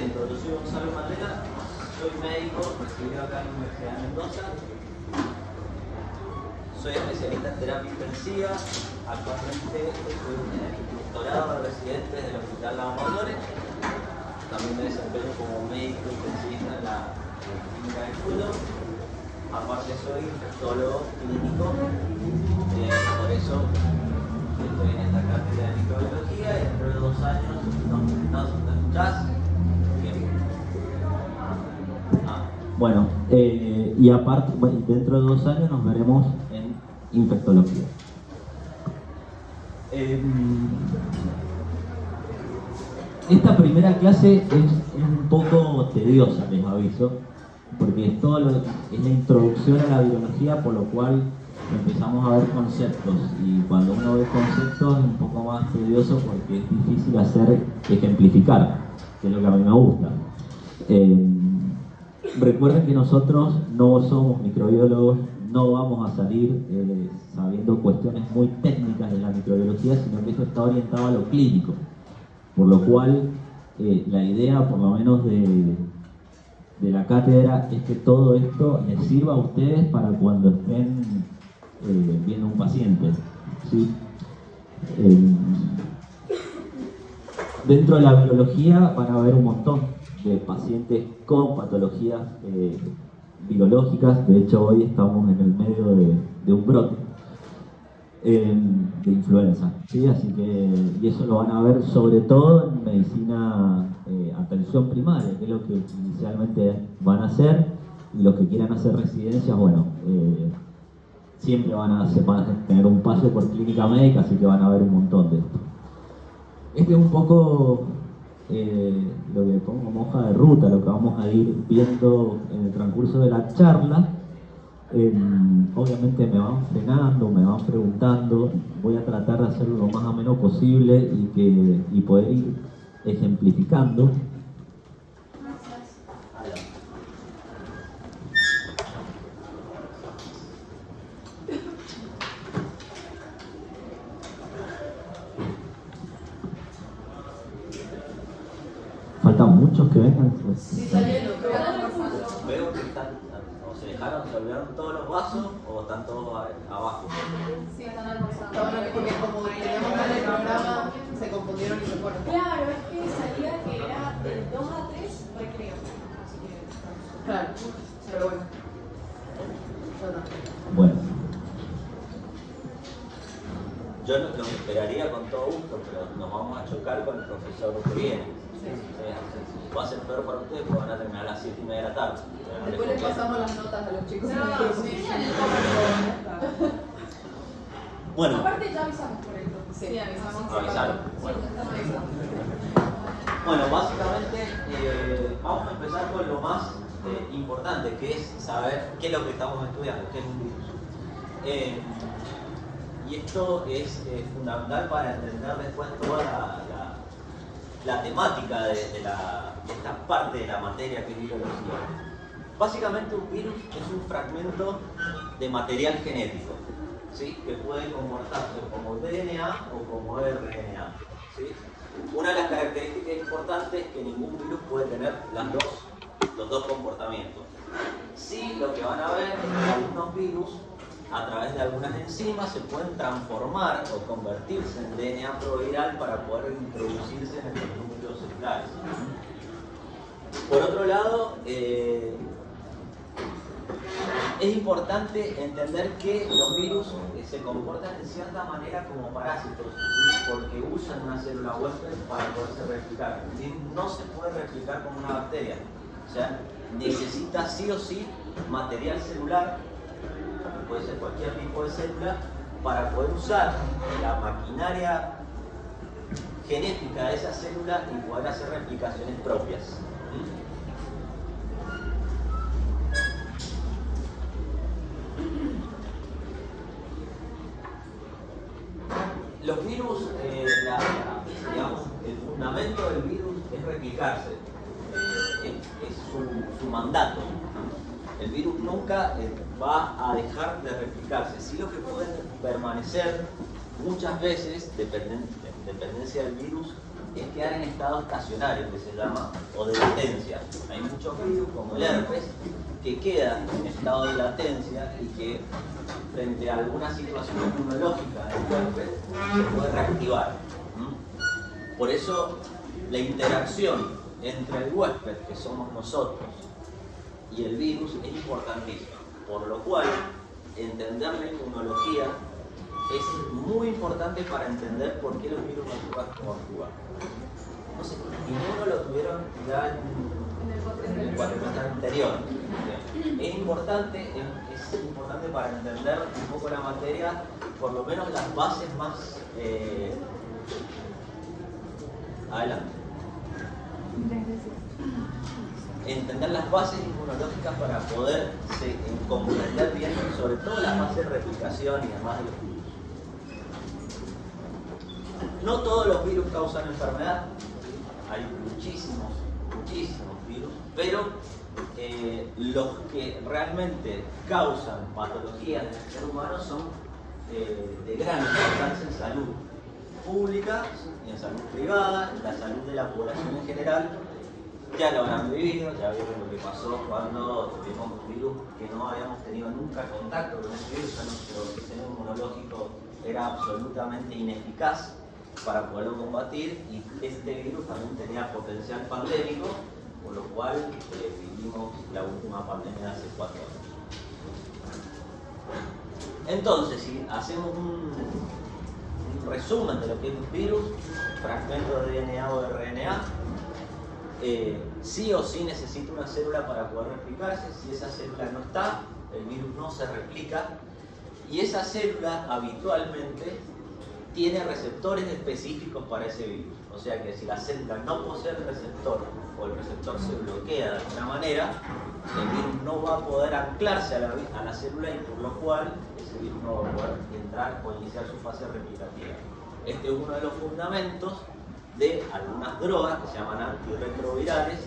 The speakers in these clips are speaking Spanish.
presento, yo soy Gonzalo Matera, soy médico, recibido acá en la Universidad de Mendoza. Soy especialista en terapia intensiva, actualmente estoy en el doctorado de residentes del Hospital Lava Mayores. También me desempeño como médico intensivista en la clínica del culo. Aparte soy infectólogo clínico, por eso estoy en esta cátedra de microbiología y dentro de 2 años, ¿me escuchás? Bien. Bueno, y aparte, dentro de 2 años nos veremos en infectología. Esta primera clase es un poco tediosa, les aviso, porque es la introducción a la biología, por lo cual empezamos a ver conceptos, y cuando uno ve conceptos es un poco más tedioso porque es difícil ejemplificar, que es lo que a mí me gusta. Recuerden que nosotros no somos microbiólogos, no vamos a salir sabiendo cuestiones muy técnicas de la microbiología, sino que esto está orientado a lo clínico, por lo cual la idea, por lo menos de la cátedra, es que todo esto les sirva a ustedes para cuando estén viendo un paciente, ¿sí? Dentro de la biología van a haber un montón de pacientes con patologías virológicas. De hecho, hoy estamos en el medio de un brote de influenza, ¿sí? Así que, y eso lo van a ver sobre todo en medicina atención primaria, que es lo que inicialmente van a hacer, y los que quieran hacer residencias, bueno, siempre van a tener un paso por clínica médica, así que van a ver un montón de esto. Este es un poco lo que pongo como hoja de ruta, lo que vamos a ir viendo en el transcurso de la charla. Obviamente me van frenando, me van preguntando, voy a tratar de hacerlo lo más ameno posible y poder ir ejemplificando. Faltan muchos que vengan. Sí, salieron. Veo que están, o se olvidaron todos los vasos o están todos abajo. Sí, están almorzando. Porque como teníamos mal el programa, se confundieron y se fueron. Claro, es que salía que era de 2 a 3 recreo. Así que... Claro, pero bueno. Bueno. Yo los esperaría con todo gusto, pero nos vamos a chocar con el profesor que viene. Va a ser peor para ustedes porque van a terminar a las 7:30 de la tarde. Después les pasamos las notas a los chicos. Bueno. Aparte ya avisamos por esto. Sí, avisamos. Avisaron. Bueno, básicamente vamos a empezar con lo más importante, que es saber qué es lo que estamos estudiando, qué es un virus. Y esto es fundamental para entender después toda la temática de esta parte de la materia que es biología. Básicamente un virus es un fragmento de material genético, ¿sí? Que puede comportarse como DNA o como RNA, ¿sí? Una de las características importantes es que ningún virus puede tener los dos comportamientos. Sí, lo que van a ver es que algunos virus, a través de algunas enzimas, se pueden transformar o convertirse en DNA proviral para poder introducirse en los núcleos celulares. Por otro lado, es importante entender que los virus se comportan de cierta manera como parásitos, ¿sí? Porque usan una célula huésped para poderse replicar. ¿Sí? No se puede replicar como una bacteria, o sea, necesita sí o sí material celular, puede ser cualquier tipo de célula, para poder usar la maquinaria genética de esa célula y poder hacer replicaciones propias. Los virus, digamos, el fundamento del virus es replicarse, es su mandato. El virus nunca va a dejar de replicarse. Sí, lo que puede permanecer muchas veces, dependencia del virus, es quedar en estado estacionario, que se llama, o de latencia. Hay muchos virus, como el herpes, que quedan en estado de latencia y que frente a alguna situación inmunológica del huésped se puede reactivar. Por eso la interacción entre el huésped, que somos nosotros, y el virus es importantísima, por lo cual entender la inmunología es muy importante para entender por qué los virus actúan como actúan. No sé, ninguno lo tuvieron ya en el cuatrimestre anterior. Es importante para entender un poco la materia, por lo menos las bases más... adelante. Entender las bases inmunológicas para poder comprender bien, sobre todo las bases de replicación y demás de los virus. No todos los virus causan enfermedad, hay muchísimos virus, pero los que realmente causan patologías en el ser humano son de gran importancia en salud pública, en salud privada, en la salud de la población en general. Ya lo habrán vivido, ya vieron lo que pasó cuando tuvimos un virus que no habíamos tenido nunca contacto con ese virus, nuestro sistema inmunológico era absolutamente ineficaz para poderlo combatir, y este virus también tenía potencial pandémico, por lo cual vivimos la última pandemia de hace 4 años. Entonces, si hacemos un resumen de lo que es un virus, fragmento de DNA o de RNA, sí o sí necesita una célula para poder replicarse. Si esa célula no está, el virus no se replica, y esa célula habitualmente tiene receptores específicos para ese virus. O sea que si la célula no posee el receptor, o el receptor se bloquea de alguna manera, el virus no va a poder anclarse a la célula, y por lo cual ese virus no va a poder entrar o iniciar su fase replicativa. Este es uno de los fundamentos de algunas drogas que se llaman antirretrovirales.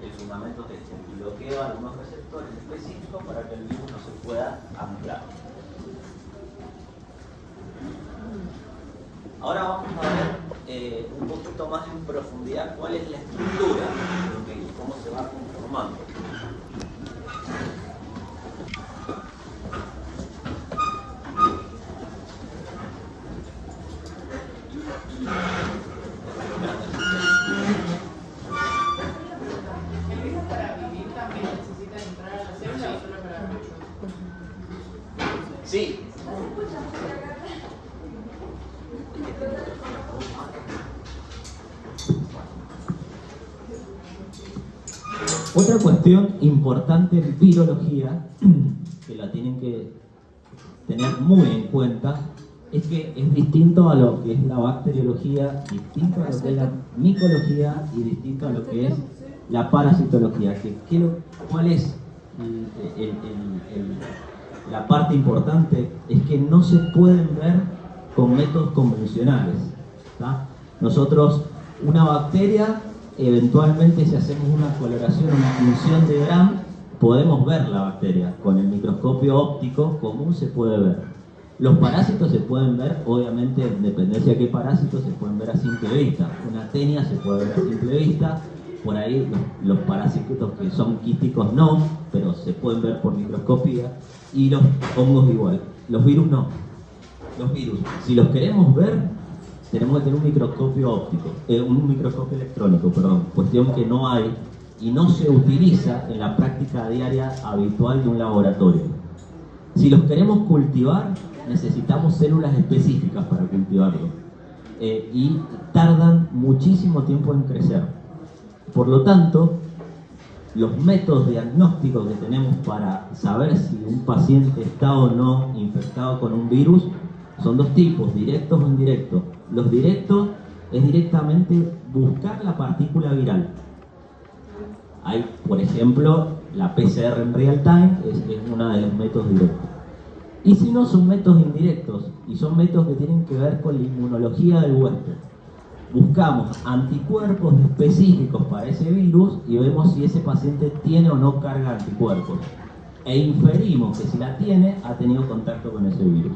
El fundamento es este: bloquea algunos receptores específicos para que el virus no se pueda anclar. Ahora vamos a ver un poquito más en profundidad cuál es la estructura del virus, cómo se va conformando. ¿El virus para vivir también necesita entrar a la célula o solo para vivir? Sí. Otra cuestión importante en virología, que la tienen que tener muy en cuenta, es que es distinto a lo que es la bacteriología, distinto a lo que es la micología y distinto a lo que es la parasitología. ¿Cuál es la parte importante? Es que no se pueden ver con métodos convencionales, ¿tá? Nosotros, una bacteria, eventualmente si hacemos una coloración, una función de Gram, podemos ver la bacteria. Con el microscopio óptico común se puede ver. Los parásitos se pueden ver, obviamente, en dependencia de qué parásitos, se pueden ver a simple vista. Una tenia se puede ver a simple vista. Por ahí los parásitos que son quísticos no, pero se pueden ver por microscopía. Y los hongos igual. Los virus no. Los virus, si los queremos ver, tenemos que tener un microscopio óptico, un microscopio electrónico, perdón, cuestión que no hay y no se utiliza en la práctica diaria habitual de un laboratorio. Si los queremos cultivar, necesitamos células específicas para cultivarlos, y tardan muchísimo tiempo en crecer. Por lo tanto, los métodos diagnósticos que tenemos para saber si un paciente está o no infectado con un virus son dos tipos, directos o indirectos. Los directos es directamente buscar la partícula viral. Hay, por ejemplo, la PCR en real time, es uno de los métodos directos. Y si no, son métodos indirectos, y son métodos que tienen que ver con la inmunología del huésped. Buscamos anticuerpos específicos para ese virus y vemos si ese paciente tiene o no carga de anticuerpos. E inferimos que si la tiene, ha tenido contacto con ese virus.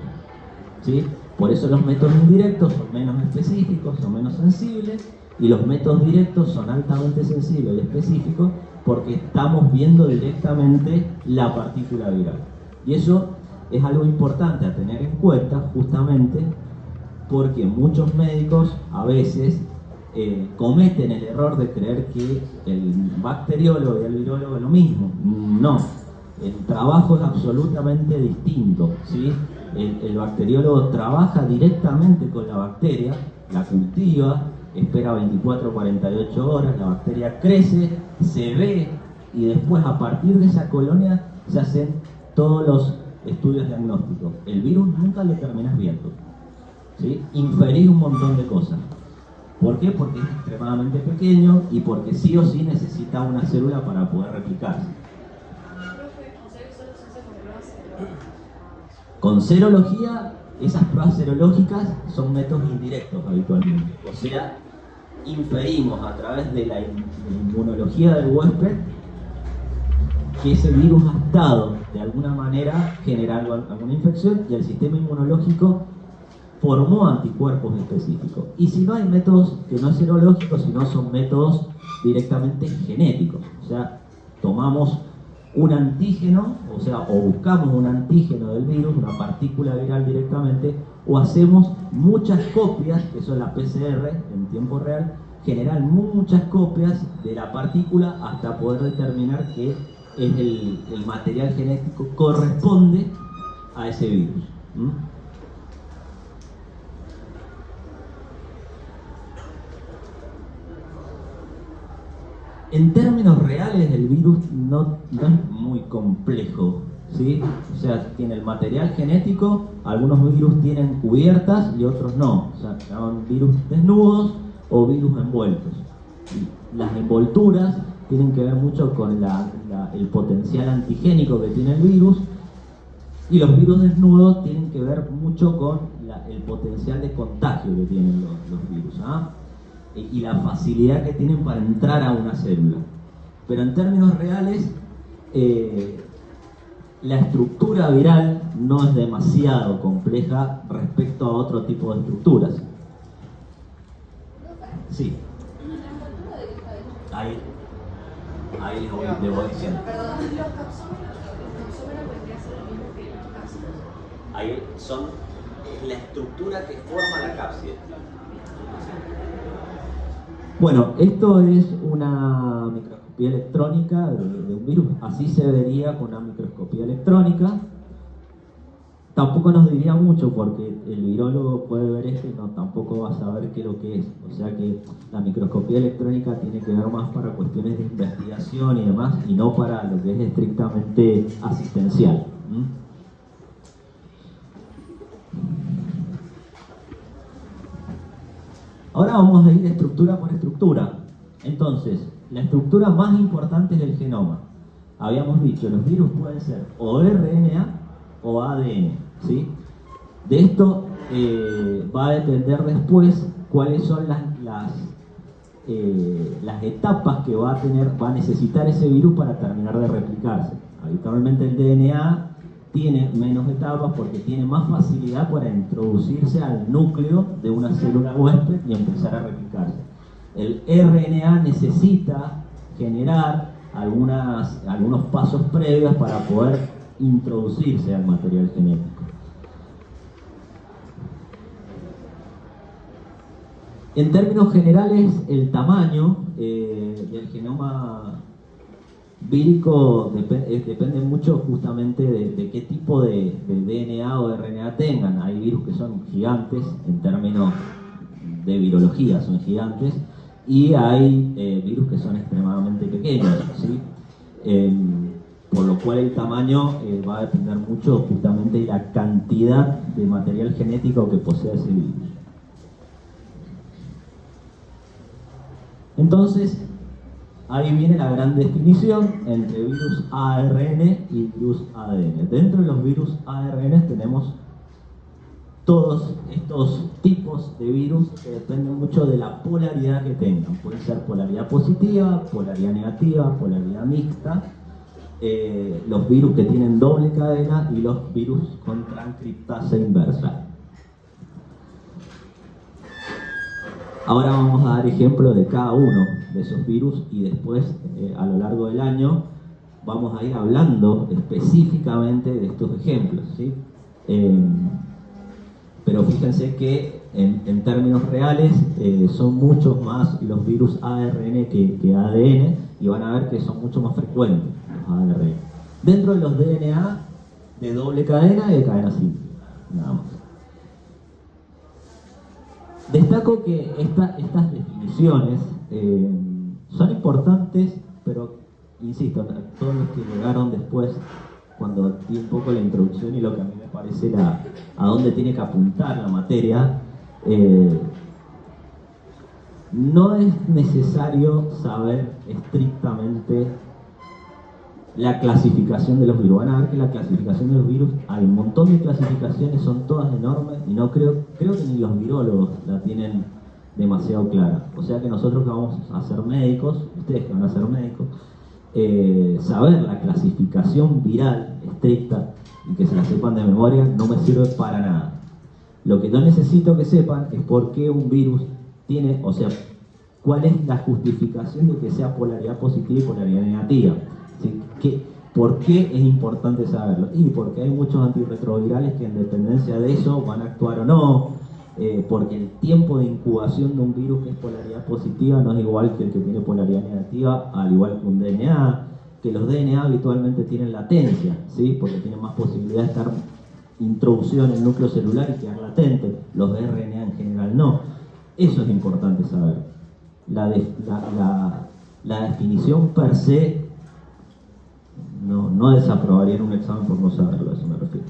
¿Sí? Por eso los métodos indirectos son menos específicos, son menos sensibles, Y los métodos directos son altamente sensibles y específicos porque estamos viendo directamente la partícula viral. Y eso es algo importante a tener en cuenta justamente porque muchos médicos a veces cometen el error de creer que el bacteriólogo y el virólogo es lo mismo. No, el trabajo es absolutamente distinto, ¿sí? El bacteriólogo trabaja directamente con la bacteria, la cultiva, espera 24 o 48 horas, la bacteria crece, se ve y después a partir de esa colonia se hacen todos los estudios diagnósticos. El virus nunca lo terminas viendo, ¿sí? Inferir un montón de cosas. ¿Por qué? Porque es extremadamente pequeño y porque sí o sí necesita una célula para poder replicarse. Con serología, esas pruebas serológicas son métodos indirectos habitualmente. O sea, inferimos a través de la inmunología del huésped que ese virus ha estado de alguna manera generando alguna infección y el sistema inmunológico formó anticuerpos específicos. Y si no, hay métodos que no es serológicos, sino son métodos directamente genéticos. O sea, tomamos un antígeno, o buscamos un antígeno del virus, una partícula viral directamente, o hacemos muchas copias, que son la PCR en tiempo real, generar muchas copias de la partícula hasta poder determinar que es el material genético corresponde a ese virus. En términos reales, el virus no es muy complejo, ¿sí? O sea, tiene el material genético, algunos virus tienen cubiertas y otros no. O sea, se llaman virus desnudos o virus envueltos. Y las envolturas tienen que ver mucho con el potencial antigénico que tiene el virus, y los virus desnudos tienen que ver mucho con el potencial de contagio que tienen los virus, ¿ah? Y la facilidad que tienen para entrar a una célula. Pero en términos reales, la estructura viral no es demasiado compleja respecto a otro tipo de estructuras. Sí. Ahí le voy diciendo. Ahí es la estructura que forma la cápside. Bueno, esto es una microscopía electrónica de un virus. Así se vería con una microscopía electrónica. Tampoco nos diría mucho porque el virólogo puede ver esto y tampoco va a saber qué es lo que es. O sea que la microscopía electrónica tiene que ver más para cuestiones de investigación y demás, y no para lo que es estrictamente asistencial. Ahora vamos a ir estructura por estructura. Entonces, la estructura más importante es el genoma. Habíamos dicho, los virus pueden ser o RNA o ADN, ¿sí? De esto va a depender después cuáles son las etapas que va a necesitar ese virus para terminar de replicarse. Habitualmente el DNA tiene menos etapas porque tiene más facilidad para introducirse al núcleo de una célula huésped y empezar a replicarse. El RNA necesita generar algunos pasos previos para poder introducirse al material genético. En términos generales, el tamaño del genoma vírico depende mucho justamente de qué tipo de DNA o RNA tengan. Hay virus que son gigantes en términos de virología, son gigantes, y hay virus que son extremadamente pequeños, ¿sí? Por lo cual el tamaño va a depender mucho justamente de la cantidad de material genético que posee ese virus. Entonces, ahí viene la gran definición entre virus ARN y virus ADN. Dentro de los virus ARN tenemos todos estos tipos de virus que dependen mucho de la polaridad que tengan. Puede ser polaridad positiva, polaridad negativa, polaridad mixta. Los virus que tienen doble cadena y los virus con transcriptasa inversa. Ahora vamos a dar ejemplo de cada uno de esos virus y después, a lo largo del año, vamos a ir hablando específicamente de estos ejemplos, ¿sí? Pero fíjense que en términos reales son muchos más los virus ARN que ADN, y van a ver que son mucho más frecuentes los ARN. Dentro de los DNA de doble cadena y de cadena simple, nada más. Destaco que estas definiciones son importantes, pero insisto, todos los que llegaron después, cuando di un poco la introducción y lo que a mí me parece a dónde tiene que apuntar la materia, no es necesario saber estrictamente la clasificación de los virus. Van a ver que la clasificación de los virus, hay un montón de clasificaciones, son todas enormes, y no creo que ni los virólogos la tienen demasiado clara. O sea que nosotros que vamos a ser médicos, ustedes que van a ser médicos, saber la clasificación viral estricta y que se la sepan de memoria no me sirve para nada. Lo que yo necesito que sepan es por qué un virus tiene, o sea, cuál es la justificación de que sea polaridad positiva y polaridad negativa. ¿Sí? ¿Por qué es importante saberlo? Y porque hay muchos antirretrovirales que en dependencia de eso van a actuar o no, porque el tiempo de incubación de un virus que es polaridad positiva no es igual que el que tiene polaridad negativa, al igual que un DNA, que los DNA habitualmente tienen latencia, ¿sí? Porque tienen más posibilidad de estar introducido en el núcleo celular y quedar latente. Los RNA en general no. Eso es importante saber. La definición per se no desaprobaría en un examen por no saberlo, a eso me refiero.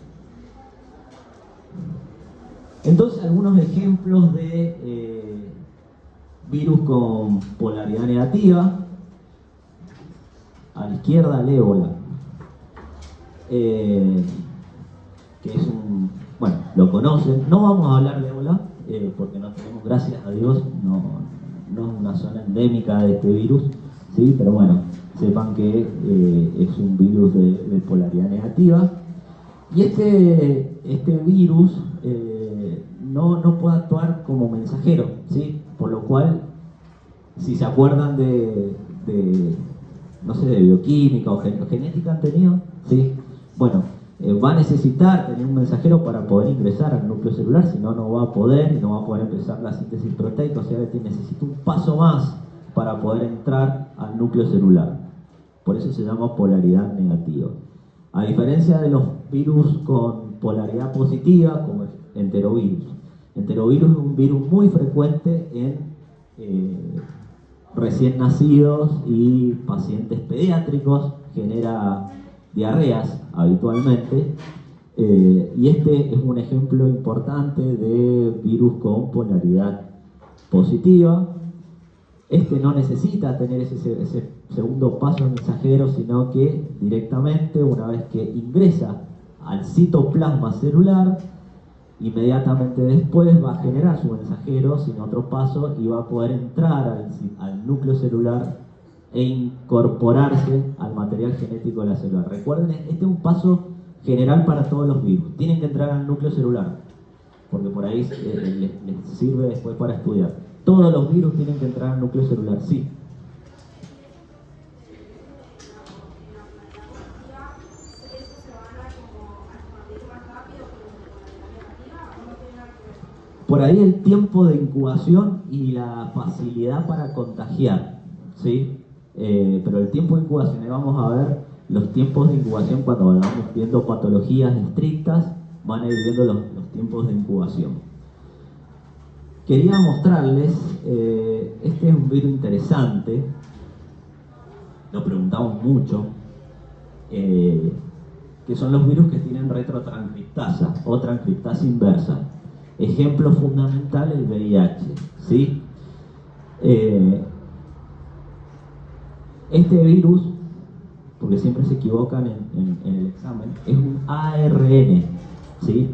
Entonces, algunos ejemplos de virus con polaridad negativa. A la izquierda, el ébola, que es un... Bueno, lo conocen. No vamos a hablar de ébola, porque no tenemos, gracias a Dios, no es una zona endémica de este virus, ¿sí? Pero bueno, sepan que es un virus de polaridad negativa. Y este virus no puede actuar como mensajero, ¿sí? Por lo cual, si se acuerdan de no sé, de bioquímica o genética han tenido, ¿sí? Bueno, va a necesitar tener un mensajero para poder ingresar al núcleo celular, si no, no va a poder, y no va a poder empezar la síntesis proteica, o sea que necesita un paso más para poder entrar al núcleo celular. Por eso se llama polaridad negativa. A diferencia de los virus con polaridad positiva, como el enterovirus. Enterovirus es un virus muy frecuente en recién nacidos y pacientes pediátricos, genera diarreas habitualmente, y este es un ejemplo importante de virus con polaridad positiva. Este no necesita tener ese segundo paso mensajero, sino que directamente, una vez que ingresa al citoplasma celular, inmediatamente después va a generar su mensajero sin otro paso y va a poder entrar al núcleo celular e incorporarse al material genético de la célula. Recuerden, este es un paso general para todos los virus. Tienen que entrar al núcleo celular, porque por ahí les sirve después para estudiar. Todos los virus tienen que entrar al núcleo celular, sí. Por ahí el tiempo de incubación y la facilidad para contagiar, ¿sí? Pero el tiempo de incubación, ahí vamos a ver los tiempos de incubación cuando vamos viendo patologías estrictas, van a ir viendo los tiempos de incubación. Quería mostrarles, este es un virus interesante, lo preguntamos mucho, que son los virus que tienen retrotranscriptasa o transcriptasa inversa. Ejemplo fundamental, el VIH, ¿sí? Este virus, porque siempre se equivocan en el examen, es un ARN, ¿sí?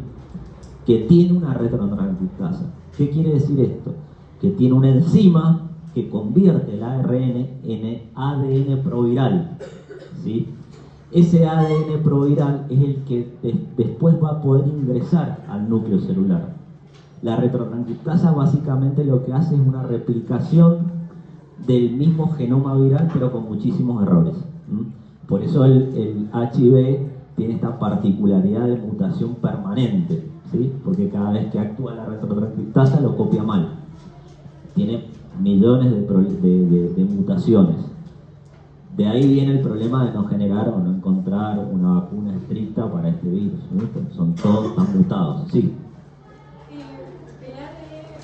Que tiene una retrotranscriptasa. ¿Qué quiere decir esto? Que tiene una enzima que convierte el ARN en ADN proviral, ¿sí? Ese ADN proviral es el que después va a poder ingresar al núcleo celular. La retrotranscriptasa básicamente lo que hace es una replicación del mismo genoma viral, pero con muchísimos errores. Por eso el HIV tiene esta particularidad de mutación permanente, ¿sí? Porque cada vez que actúa la retrotranscriptasa lo copia mal. Tiene millones de mutaciones. De ahí viene el problema de no generar o no encontrar una vacuna estricta para este virus, ¿no? Son todos tan mutados, sí. El ARN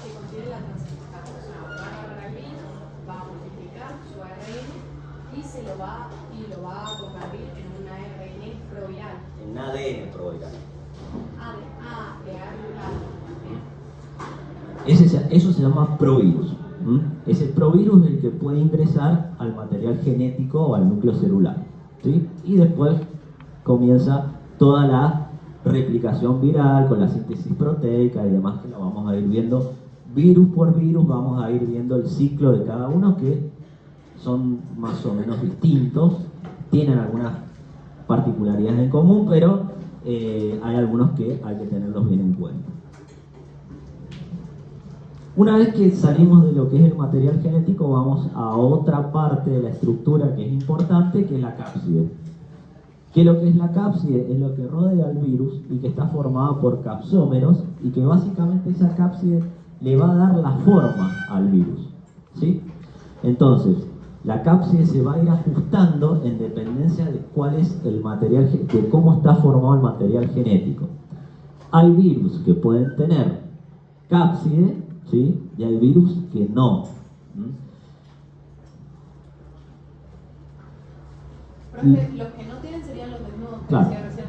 que contiene la transcriptasa, o sea, va a agarrar el virus, va a multiplicar su ARN y lo va a convertir en un ARN proviral. En ADN proviral. Eso se llama provirus. Ese provirus es el que puede ingresar al material genético o al núcleo celular, ¿sí? Y después comienza toda la replicación viral con la síntesis proteica y demás, que lo vamos a ir viendo virus por virus. Vamos a ir viendo el ciclo de cada uno, que son más o menos distintos, tienen algunas particularidades en común, pero hay algunos que hay que tenerlos bien en cuenta. Una vez que salimos de lo que es el material genético, vamos a otra parte de la estructura que es importante, que es la cápside. ¿Qué es lo que es la cápside? Es lo que rodea al virus y que está formada por capsómeros, y que básicamente esa cápside le va a dar la forma al virus, ¿sí? Entonces, la cápside se va a ir ajustando en dependencia de cuál es el material, de cómo está formado el material genético. Hay virus que pueden tener cápside, ¿sí? Y hay virus que no. Profe, los que no tienen serían los desnudos que Claro. decía recién.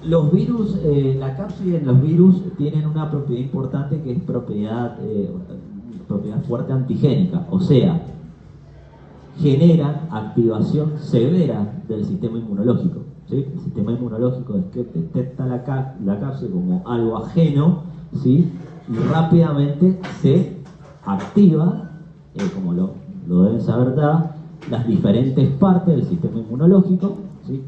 Los virus, la cápside en los virus tienen una propiedad importante, que es propiedad fuerte antigénica, o sea, generan activación severa del sistema inmunológico, ¿sí? El sistema inmunológico es que detecta la cápside como algo ajeno, ¿sí? Y rápidamente se activa, como lo deben saber ya, las diferentes partes del sistema inmunológico, ¿sí?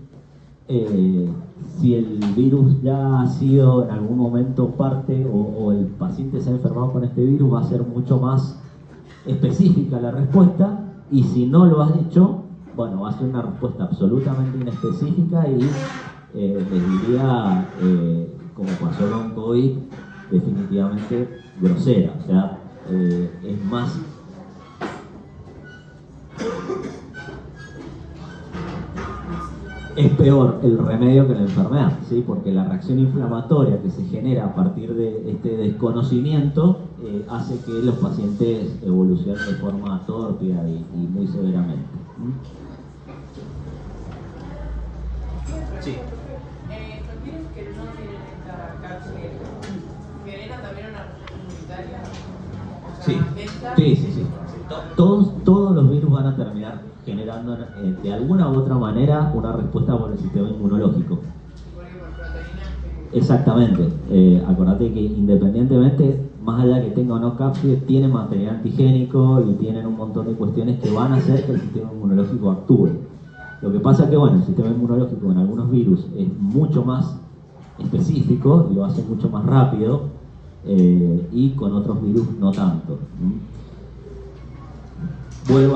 Si el virus ya ha sido en algún momento parte, o el paciente se ha enfermado con este virus, va a ser mucho más específica la respuesta. Y si no lo has hecho, bueno, va a ser una respuesta absolutamente inespecífica y les diría, como pasó con COVID, definitivamente grosera. O sea, es más... Es peor el remedio que la enfermedad, ¿sí? Porque la reacción inflamatoria que se genera a partir de este desconocimiento hace que los pacientes evolucionen de forma tórpida y muy severamente. Sí. Los virus que no tienen esta cápside, ¿generan también una respuesta inmunitaria? O sea, Sí. Todos los virus van a terminar generando de alguna u otra manera una respuesta por el sistema inmunológico. Exactamente. Acordate que independientemente, más allá que tenga o no cápside, tiene material antigénico y tienen un montón de cuestiones que van a hacer que el sistema inmunológico actúe. Lo que pasa es que, bueno, el sistema inmunológico en algunos virus es mucho más específico y lo hace mucho más rápido, y con otros virus no tanto. Vuelvo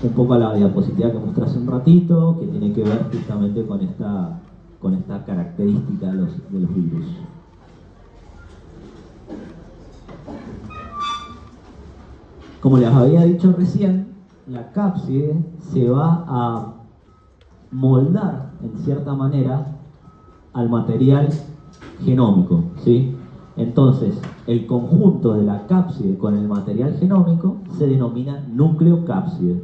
un poco a la diapositiva que mostré hace un ratito, que tiene que ver justamente con esta característica de los virus. Como les había dicho recién, la cápside se va a moldar en cierta manera al material genómico, ¿sí? Entonces, el conjunto de la cápside con el material genómico se denomina nucleocápside.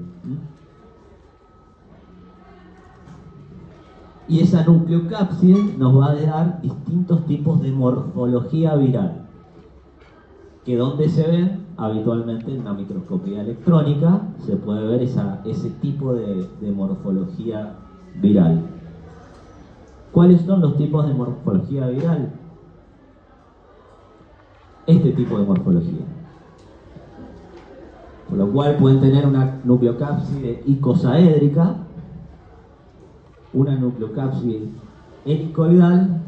Y esa nucleocápside nos va a dar distintos tipos de morfología viral, que donde se ven habitualmente en la microscopía electrónica se puede ver ese tipo de morfología viral. ¿Cuáles son los tipos de morfología viral? Este tipo de morfología. Por lo cual pueden tener una nucleocápside icosaédrica, una nucleocápside helicoidal,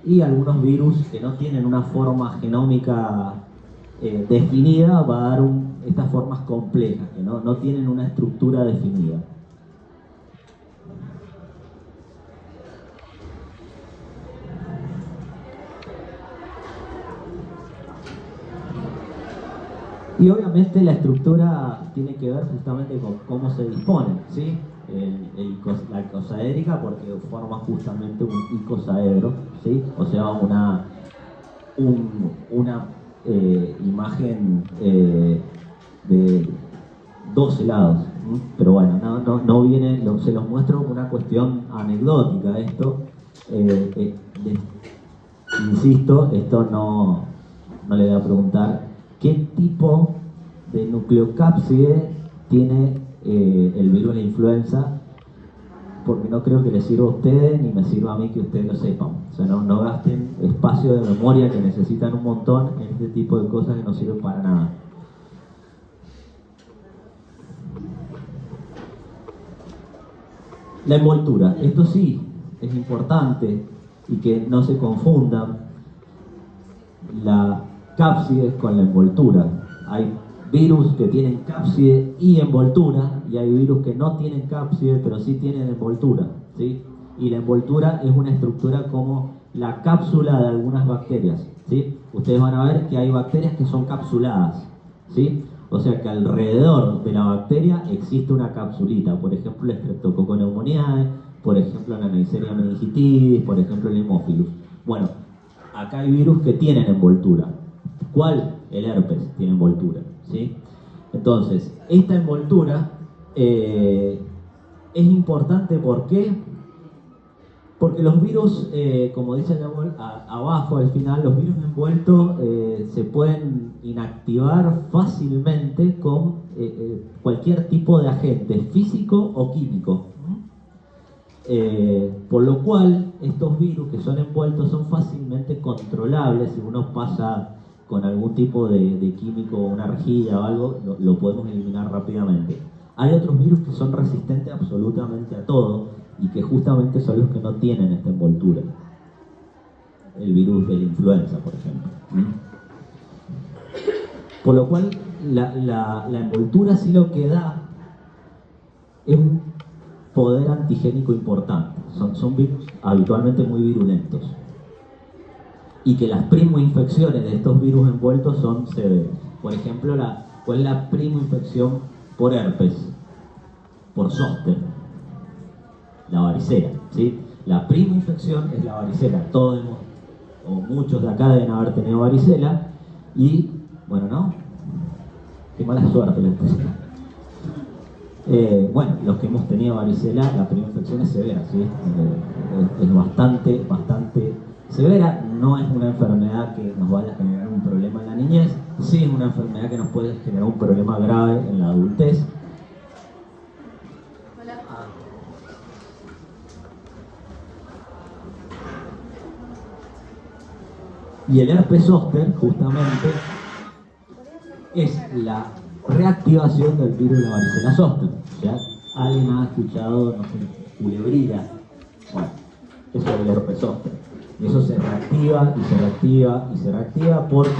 y algunos virus que no tienen una forma genómica definida va a dar estas formas complejas, que no tienen una estructura definida. Y obviamente la estructura tiene que ver justamente con cómo se disponen, ¿sí? La icosaédrica, porque forma justamente un icosaedro, ¿sí? O sea, una imagen de 12 lados. Pero bueno, no viene, se los muestro como una cuestión anecdótica esto. Insisto, esto no le voy a preguntar qué tipo de nucleocápside tiene el virus de la influenza, porque no creo que les sirva a ustedes ni me sirva a mí que ustedes lo sepan. O sea, no gasten espacio de memoria que necesitan un montón en este tipo de cosas que no sirven para nada. La envoltura, esto sí es importante y que no se confundan la cápside con la envoltura. Hay virus que tienen cápside y envoltura, y hay virus que no tienen cápside pero sí tienen envoltura, ¿sí? Y la envoltura es una estructura como la cápsula de algunas bacterias, ¿sí? Ustedes van a ver que hay bacterias que son capsuladas, ¿sí? O sea que alrededor de la bacteria existe una capsulita, por ejemplo el Streptococcus pneumoniae, por ejemplo la Neisseria meningitidis, por ejemplo el Haemophilus. Bueno, acá hay virus que tienen envoltura. ¿Cuál? El herpes tiene envoltura, ¿sí? Entonces, esta envoltura es importante, ¿por qué? Porque los virus, como dice abajo al final, los virus envueltos se pueden inactivar fácilmente con cualquier tipo de agente físico o químico. Por lo cual, estos virus que son envueltos son fácilmente controlables. Si uno pasa con algún tipo de químico, una rejilla o algo, lo podemos eliminar rápidamente. Hay otros virus que son resistentes absolutamente a todo y que justamente son los que no tienen esta envoltura. El virus de la influenza, por ejemplo. Por lo cual, la envoltura sí lo que da es un poder antigénico importante. Son virus habitualmente muy virulentos. Y que las primoinfecciones de estos virus envueltos son severas. Por ejemplo, ¿cuál es la primoinfección por herpes? Por zóster. La varicela, ¿sí? La primoinfección es la varicela. Todos o muchos de acá deben haber tenido varicela. Y, bueno, ¿no? Qué mala suerte les tengo. Bueno, los que hemos tenido varicela, la primoinfección es severa, ¿sí? Es bastante severa. No es una enfermedad que nos vaya a generar un problema en la niñez, sí es una enfermedad que nos puede generar un problema grave en la adultez. Y el herpes zóster, justamente, es la reactivación del virus de la varicela zóster. O sea, alguien ha escuchado, no sé, culebrilla. Bueno, eso es el herpes zóster. Y eso se reactiva y se reactiva y se reactiva porque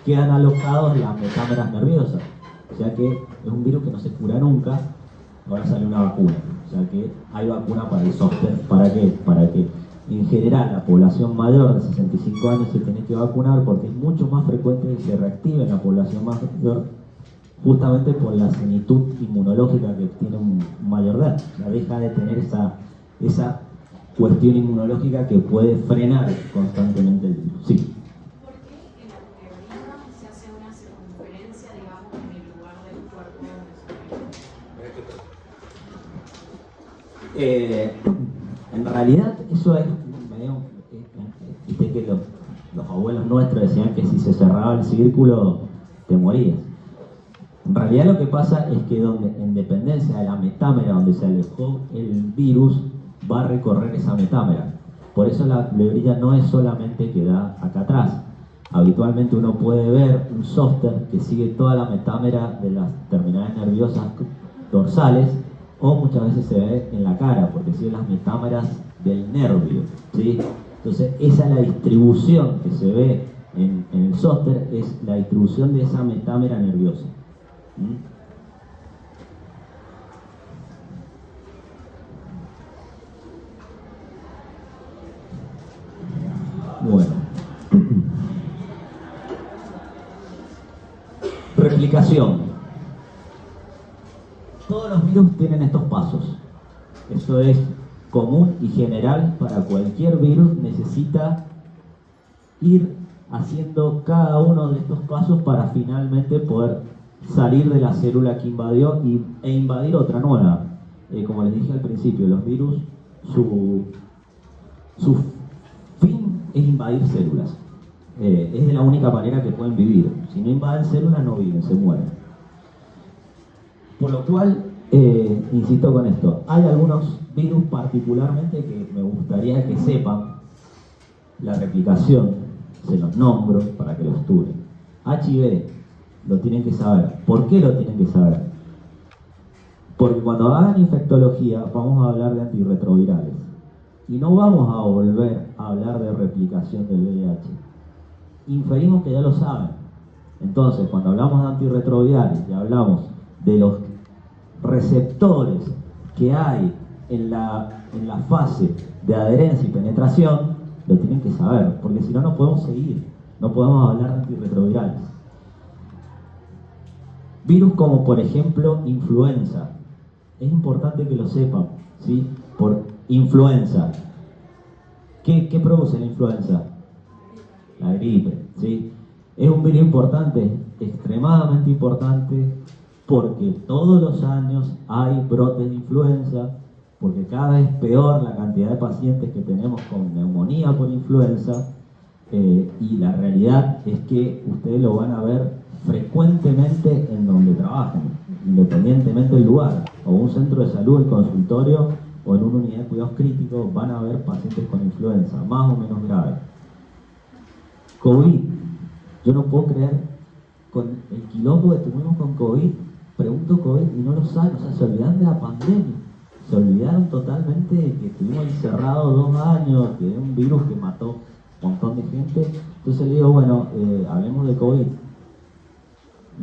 quedan alojados las metámeras nerviosas. O sea que es un virus que no se cura nunca. Ahora sale una vacuna. O sea que hay vacuna para el zóster. ¿Para qué? Para que en general la población mayor de 65 años se tiene que vacunar, porque es mucho más frecuente que se reactive en la población más mayor, justamente por la senitud inmunológica que tiene un mayor de edad. O sea, deja de tener esa cuestión inmunológica que puede frenar constantemente el virus. Sí. ¿Por qué en la teoría se hace una circunferencia, digamos, en el lugar del cuerpo donde se En realidad, eso es medio. Viste que los abuelos nuestros decían que si se cerraba el círculo, te morías. En realidad, lo que pasa es que en dependencia de la metámera donde se alejó el virus, va a recorrer esa metámera. Por eso la culebrilla no es solamente que da acá atrás. Habitualmente uno puede ver un zóster que sigue toda la metámera de las terminales nerviosas dorsales, o muchas veces se ve en la cara, porque sigue las metámeras del nervio, ¿sí? Entonces esa es la distribución que se ve en el zóster, es la distribución de esa metámera nerviosa. Bueno. Replicación. Todos los virus tienen estos pasos. Eso es común y general para cualquier virus. Necesita ir haciendo cada uno de estos pasos para finalmente poder salir de la célula que invadió e invadir otra nueva. Como les dije al principio, los virus, su fin es invadir células. Es de la única manera que pueden vivir. Si no invaden células, no viven, se mueren. Por lo cual, insisto con esto, hay algunos virus particularmente que me gustaría que sepan la replicación, se los nombro para que lo estudien. HIV, lo tienen que saber. ¿Por qué lo tienen que saber? Porque cuando hagan infectología vamos a hablar de antirretrovirales y no vamos a volver a hablar de replicación del VIH. Inferimos que ya lo saben. Entonces, cuando hablamos de antirretrovirales y hablamos de los receptores que hay en la fase de adherencia y penetración, lo tienen que saber, porque si no, no podemos seguir, no podemos hablar de antirretrovirales. Virus como, por ejemplo, influenza. Es importante que lo sepan, ¿sí? Por influenza. ¿Qué produce la influenza? La gripe, ¿sí? Es un virus importante, extremadamente importante, porque todos los años hay brotes de influenza, porque cada vez peor la cantidad de pacientes que tenemos con neumonía por influenza, y la realidad es que ustedes lo van a ver frecuentemente en donde trabajen, independientemente del lugar, o un centro de salud, el consultorio, o en una unidad de cuidados críticos, van a ver pacientes con influenza, más o menos grave. COVID, yo no puedo creer, con el quilombo que tuvimos con COVID, pregunto COVID y no lo saben, o sea, se olvidan de la pandemia, se olvidaron totalmente de que estuvimos encerrados 2 años, que es un virus que mató un montón de gente. Entonces le digo, bueno, hablemos de COVID,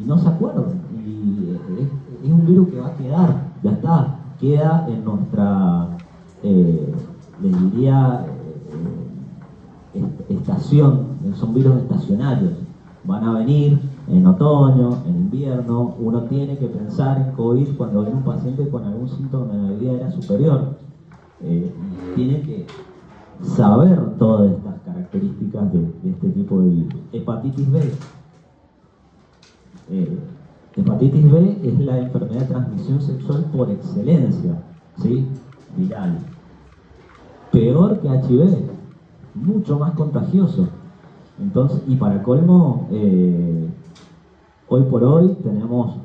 y no se acuerdan, y es un virus que va a quedar, ya está, queda en nuestra, les diría, estación, son virus estacionarios, van a venir en otoño, en invierno. Uno tiene que pensar en COVID cuando viene un paciente con algún síntoma de la vía aérea superior, tiene que saber todas estas características de este tipo de virus. Hepatitis B. Hepatitis B es la enfermedad de transmisión sexual por excelencia, ¿sí? Viral. Peor que HIV, mucho más contagioso. Entonces, y para colmo, hoy por hoy tenemos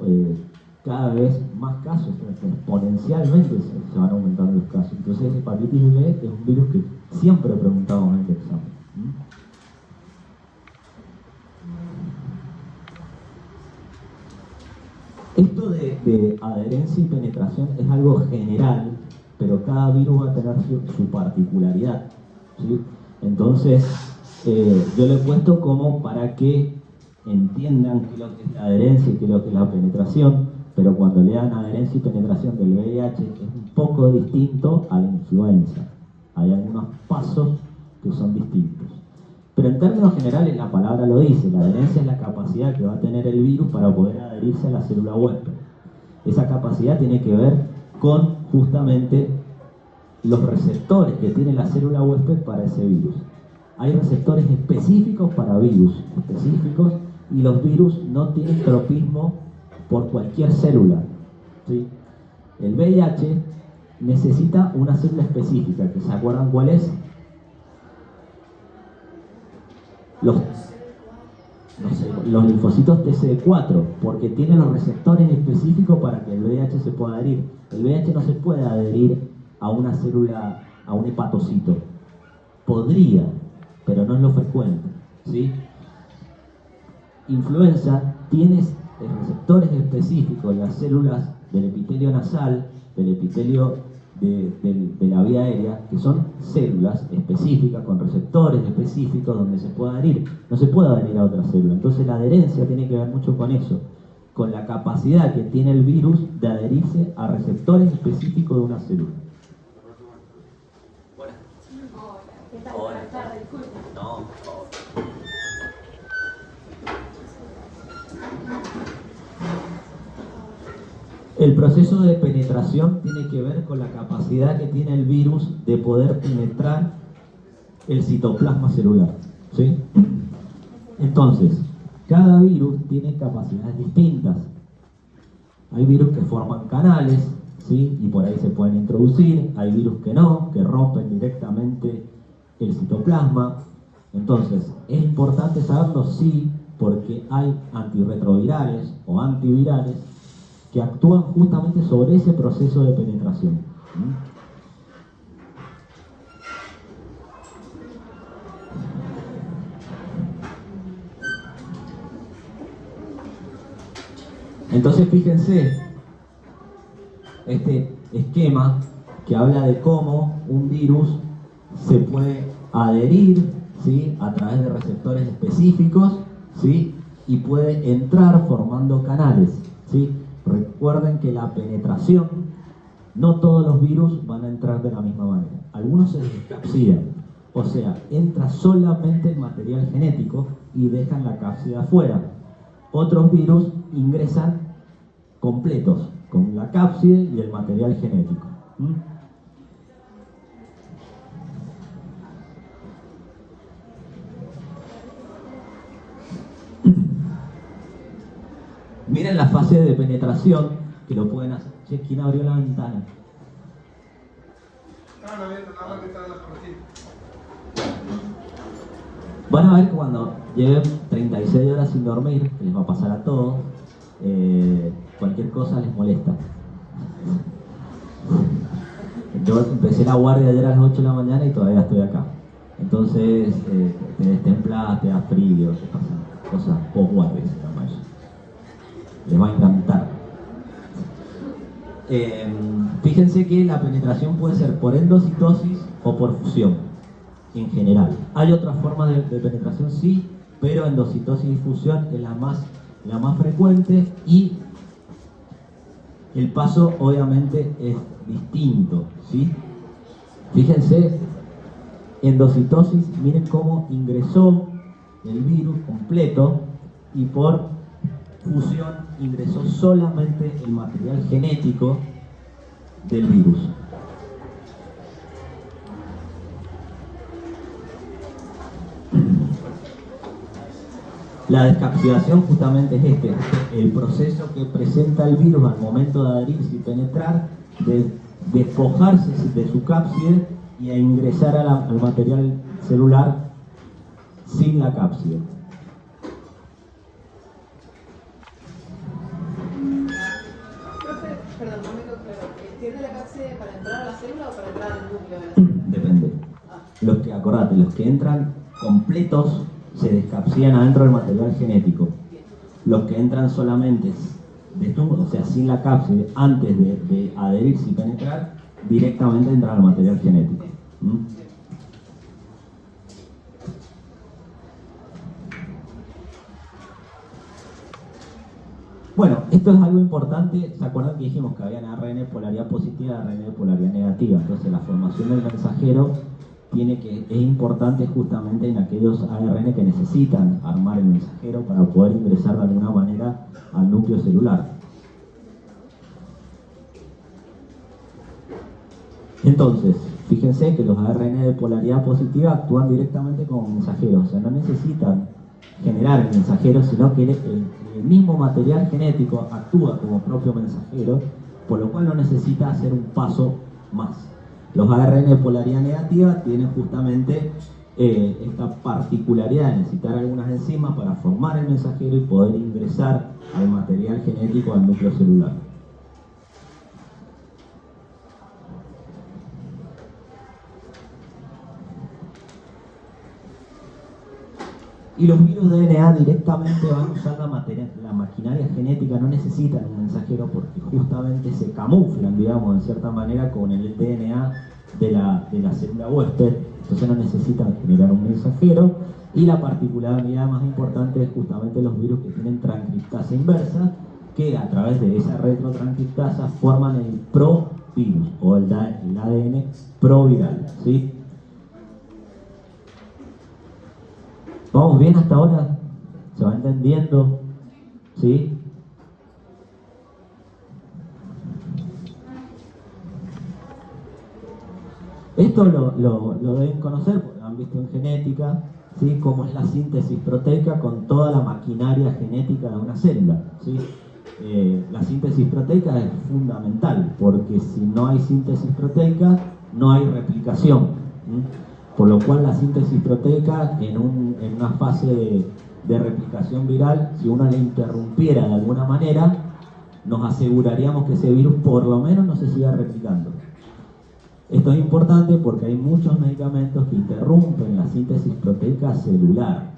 cada vez más casos, exponencialmente se van aumentando los casos. Entonces, hepatitis B es un virus que siempre preguntamos en el examen. Esto de adherencia y penetración es algo general, pero cada virus va a tener su particularidad, ¿sí? Entonces, yo lo he puesto como para que entiendan qué es lo que es la adherencia y qué es lo que es la penetración, pero cuando lean adherencia y penetración del VIH es un poco distinto a la influenza. Hay algunos pasos que son distintos. Pero en términos generales la palabra lo dice, la adherencia es la capacidad que va a tener el virus para poder adherirse a la célula huésped. Esa capacidad tiene que ver con justamente los receptores que tiene la célula huésped para ese virus. Hay receptores específicos para virus específicos y los virus no tienen tropismo por cualquier célula, ¿sí? El VIH necesita una célula específica, que ¿se acuerdan cuál es? Los linfocitos TCD4, porque tienen los receptores específicos para que el VIH se pueda adherir. El VIH no se puede adherir a una célula, a un hepatocito. Podría, pero no es lo frecuente, ¿sí? Influenza tiene receptores específicos en las células del epitelio nasal, del epitelio de la vía aérea, que son células específicas, con receptores específicos donde se puede adherir. No se puede adherir a otra célula. Entonces la adherencia tiene que ver mucho con eso, con la capacidad que tiene el virus de adherirse a receptores específicos de una célula. Bueno, Hola, ¿qué tal? Hola. Buenas tardes, disculpe. no, por favor. El proceso de penetración tiene que ver con la capacidad que tiene el virus de poder penetrar el citoplasma celular, ¿sí? Entonces, cada virus tiene capacidades distintas. Hay virus que forman canales, ¿sí? Y por ahí se pueden introducir. Hay virus que no, que rompen directamente el citoplasma. Entonces, es importante saberlo, sí, porque hay antirretrovirales o antivirales que actúan justamente sobre ese proceso de penetración. Entonces fíjense, este esquema que habla de cómo un virus se puede adherir, ¿sí?, a través de receptores específicos, ¿sí?, y puede entrar formando canales, ¿sí? Recuerden que la penetración, no todos los virus van a entrar de la misma manera. Algunos se descapsidan, o sea, entra solamente el material genético y dejan la cápsida afuera. Otros virus ingresan completos, con la cápside y el material genético. Miren la fase de penetración, que lo pueden hacer. Che, ¿quién abrió la ventana? Estaban abiertos, nada más que estaban las cortinas. Van a ver que cuando lleven 36 horas sin dormir, que les va a pasar a todos, cualquier cosa les molesta. Yo empecé la guardia ayer a las 8 de la mañana y todavía estoy acá. Entonces, te destemplas, te da frío, te pasan cosas post-guardia, se llama eso. Les va a encantar. Fíjense que la penetración puede ser por endocitosis o por fusión, en general. Hay otras formas de penetración, sí, pero endocitosis y fusión es la más frecuente, y el paso obviamente es distinto, ¿sí? Fíjense, endocitosis, miren cómo ingresó el virus completo, y por fusión ingresó solamente el material genético del virus. La descapsidación justamente es el proceso que presenta el virus al momento de adherirse y penetrar, de despojarse de su cápside y a ingresar al material celular sin la cápside. Profe, perdón, no me quedó claro. ¿Tiene la cápside para entrar a la célula o para entrar al núcleo de la célula? Depende. Los que entran completos se descapsidan adentro del material genético. Los que entran solamente o sea, sin la cápside, antes de adherirse y penetrar, directamente entran al material genético. Bueno, esto es algo importante. ¿Se acuerdan que dijimos que había ARN de polaridad positiva y ARN de polaridad negativa? Entonces la formación del mensajero es importante justamente en aquellos ARN que necesitan armar el mensajero para poder ingresar de alguna manera al núcleo celular. Entonces, fíjense que los ARN de polaridad positiva actúan directamente como mensajeros, o sea, no necesitan generar el mensajero, sino que el mismo material genético actúa como propio mensajero, por lo cual no necesita hacer un paso más. Los ARN de polaridad negativa tienen justamente esta particularidad de necesitar algunas enzimas para formar el mensajero y poder ingresar al material genético al núcleo celular. Y los virus de DNA directamente van a usar la maquinaria genética, no necesitan un mensajero porque justamente se camuflan, digamos, en cierta manera con el DNA de la célula huésped, entonces no necesitan generar un mensajero. Y la particularidad más importante es justamente los virus que tienen transcriptasa inversa, que a través de esa retrotranscriptasa forman el provirus o el ADN proviral, ¿sí? ¿Vamos bien hasta ahora? ¿Se va entendiendo? ¿Sí? Esto lo deben conocer porque lo han visto en genética, ¿sí? Cómo es la síntesis proteica con toda la maquinaria genética de una célula, ¿sí? La síntesis proteica es fundamental porque si no hay síntesis proteica no hay replicación, ¿sí? Por lo cual la síntesis proteica en una fase de replicación viral, si uno la interrumpiera de alguna manera, nos aseguraríamos que ese virus por lo menos no se siga replicando. Esto es importante porque hay muchos medicamentos que interrumpen la síntesis proteica celular,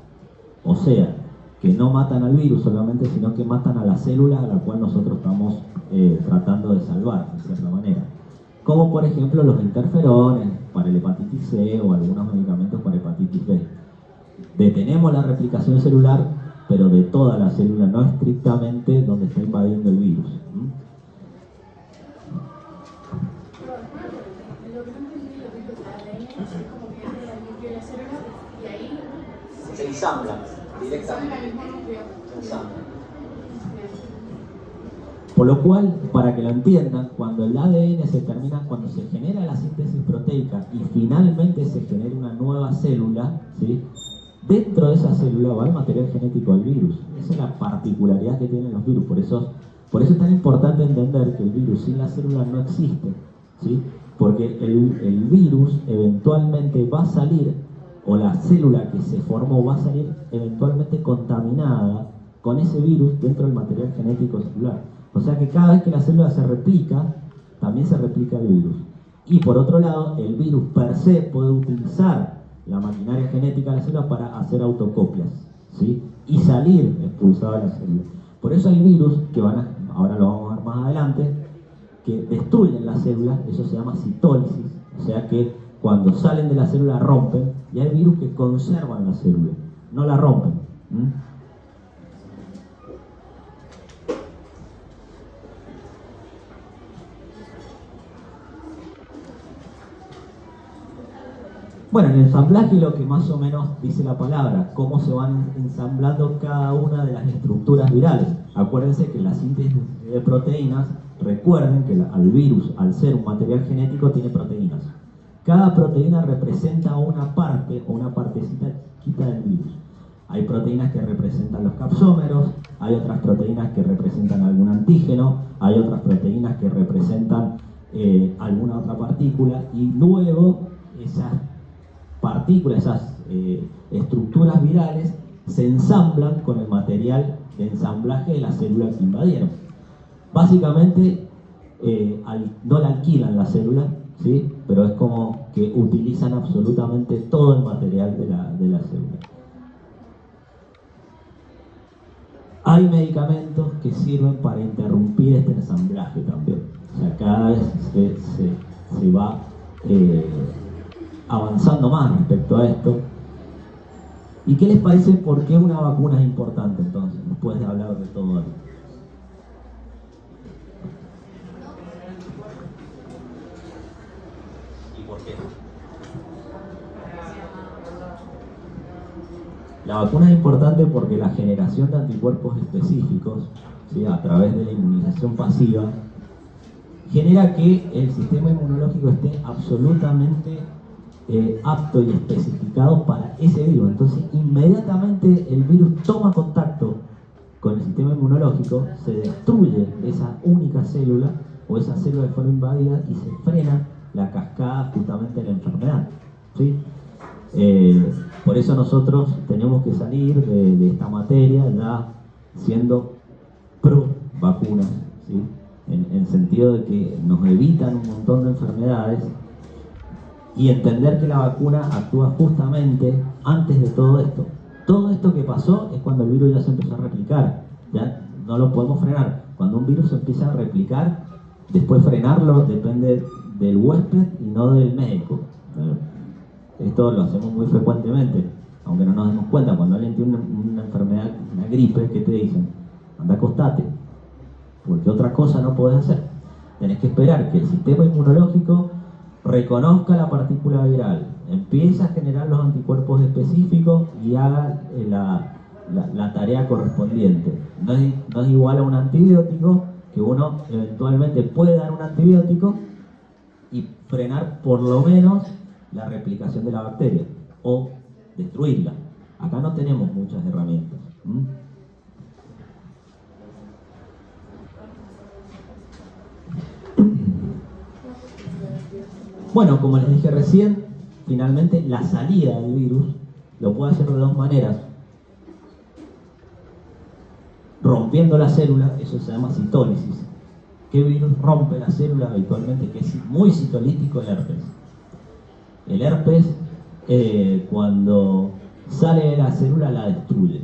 o sea, que no matan al virus solamente, sino que matan a la célula a la cual nosotros estamos tratando de salvar, de cierta manera. Como por ejemplo los interferones para el hepatitis C o algunos medicamentos para hepatitis B. Detenemos la replicación celular, pero de toda la célula, no estrictamente donde está invadiendo el virus. Lo que no entendí, lo que es el ADN, es como que entra al núcleo de la célula y ahí Se ensamblan sale directamente. al mismo núcleo. Se ensamblan. Por lo cual, para que lo entiendan, cuando el ADN se termina, cuando se genera la síntesis proteica y finalmente se genera una nueva célula, ¿sí? Dentro de esa célula va el material genético del virus. Esa es la particularidad que tienen los virus. Por eso es tan importante entender que el virus sin la célula no existe, ¿sí? Porque el virus eventualmente va a salir, o la célula que se formó va a salir eventualmente contaminada con ese virus dentro del material genético celular. O sea que cada vez que la célula se replica, también se replica el virus. Y por otro lado, el virus per se puede utilizar la maquinaria genética de la célula para hacer autocopias, ¿sí? Y salir expulsado de la célula. Por eso hay virus que ahora lo vamos a ver más adelante, que destruyen la célula, eso se llama citólisis, o sea que cuando salen de la célula rompen, y hay virus que conservan la célula, no la rompen. Bueno, el ensamblaje lo que más o menos dice la palabra, cómo se van ensamblando cada una de las estructuras virales. Acuérdense que la síntesis de proteínas, recuerden que al virus, al ser un material genético, tiene proteínas. Cada proteína representa una parte o una partecita chiquita del virus. Hay proteínas que representan los capsómeros, hay otras proteínas que representan algún antígeno, hay otras proteínas que representan alguna otra partícula, y luego esas partículas, esas estructuras virales se ensamblan con el material de ensamblaje de la célula que invadieron. Básicamente no la alquilan la célula, ¿sí? Pero es como que utilizan absolutamente todo el material de la célula. Hay medicamentos que sirven para interrumpir este ensamblaje también. O sea, cada vez se va avanzando más respecto a esto. ¿Y qué les parece? ¿Por qué una vacuna es importante entonces, después de hablar de todo esto? ¿Y por qué? La vacuna es importante porque la generación de anticuerpos específicos, ¿sí? A través de la inmunización pasiva, genera que el sistema inmunológico esté absolutamente apto y especificado para ese virus. Entonces, inmediatamente el virus toma contacto con el sistema inmunológico, se destruye esa única célula o esa célula que fue invadida y se frena la cascada justamente de la enfermedad, ¿sí? Por eso nosotros tenemos que salir de esta materia ya siendo pro vacunas, ¿sí? En el sentido de que nos evitan un montón de enfermedades, y entender que la vacuna actúa justamente antes de todo esto. Todo esto que pasó es cuando el virus ya se empezó a replicar, ya no lo podemos frenar. Cuando un virus se empieza a replicar, después frenarlo depende del huésped y no del médico. Esto lo hacemos muy frecuentemente, aunque no nos demos cuenta. Cuando alguien tiene una enfermedad, una gripe, ¿qué te dicen? Anda, acostate, porque otra cosa no podés hacer. Tenés que esperar que el sistema inmunológico reconozca la partícula viral, empiece a generar los anticuerpos específicos y haga la tarea correspondiente. No es igual a un antibiótico, que uno eventualmente puede dar un antibiótico y frenar por lo menos la replicación de la bacteria o destruirla. Acá no tenemos muchas herramientas. Bueno, como les dije recién, finalmente la salida del virus lo puede hacer de dos maneras. Rompiendo la célula, eso se llama citólisis. ¿Qué virus rompe la célula habitualmente? Que es muy citolítico, el herpes. El herpes, cuando sale de la célula, la destruye.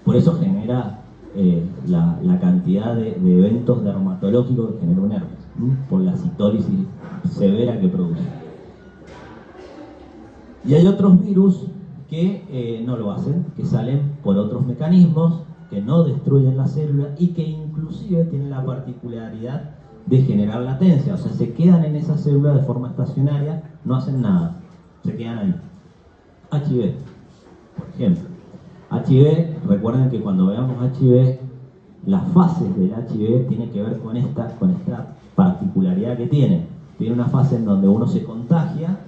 Por eso genera la cantidad de eventos dermatológicos que genera un herpes, por la citólisis severa que produce. Y hay otros virus que no lo hacen, que salen por otros mecanismos, que no destruyen la célula y que inclusive tienen la particularidad de generar latencia, o sea, se quedan en esa célula de forma estacionaria, no hacen nada, se quedan ahí. HIV, por ejemplo. HIV, recuerden que cuando veamos HIV, las fases del HIV tienen que ver con esta particularidad que tiene. Tiene una fase en donde uno se contagia,